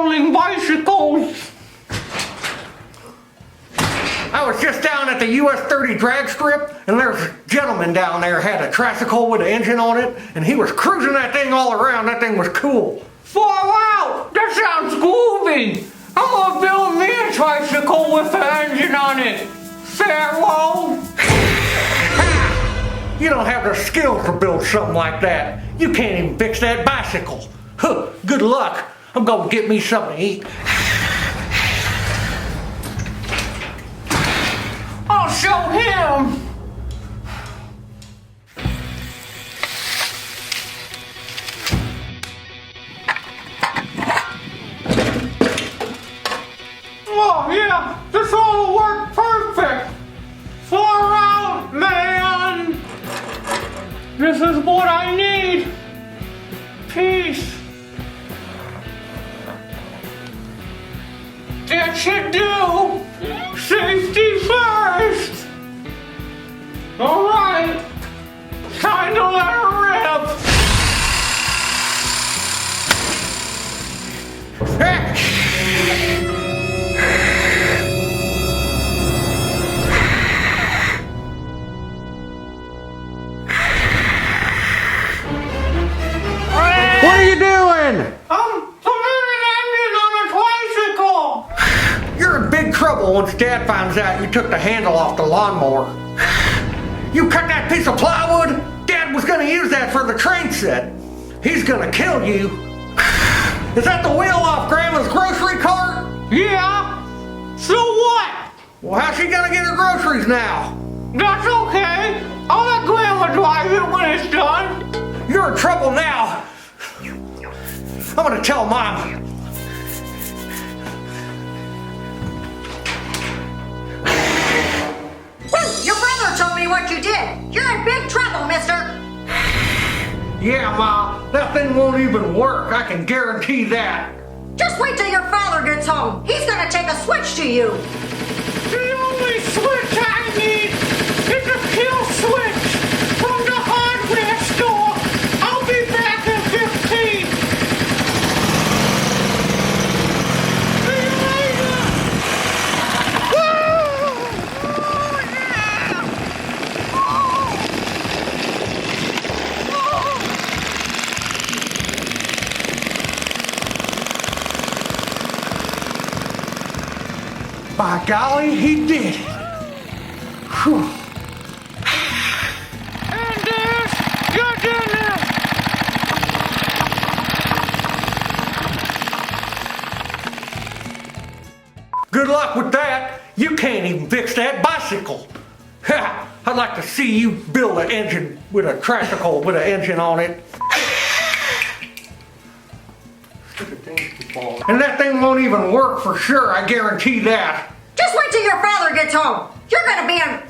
rolling bicycles. I was just down at the US 30 drag strip, and there's a gentleman down there had a tricycle with an engine on it, and he was cruising that thing all around. That thing was cool. Far out! That sounds groovy. I'm gonna build me a tricycle with an engine on it. Faryl. You don't have the skills to build something like that. You can't even fix that bicycle. Huh, good luck. I'm gonna get me something to eat. I'll show him. Oh yeah, this ought to work perfect. Far out, man. This is what I need. Peace. That should do. Safety first. All right. Time to let her rip. What are you doing? I'm putting an engine on a tricycle. You're in big trouble once Dad finds out you took the handle off the lawnmower. You cut that piece of plywood? Dad was gonna use that for the train set. He's gonna kill you. Is that the wheel off Grandma's grocery cart? Yeah. So what? Well, how's she gonna get her groceries now? That's okay. I'll let Grandma drive it when it's done. You're in trouble now. I'm gonna tell Mom. Your brother told me what you did. You're in big trouble, mister. Yeah, Ma, that thing won't even work. I can guarantee that. Just wait till your father gets home. He's gonna take a switch to you. The only switch I need is a kill switch from the hardware store. I'll be back in 15. See you later. By golly, he did it. Whew. And there's your dinner. Good luck with that. You can't even fix that bicycle. Ha! I'd like to see you build an engine with a tricycle with an engine on it. And that thing won't even work for sure, I guarantee that. Just wait till your father gets home. You're gonna be in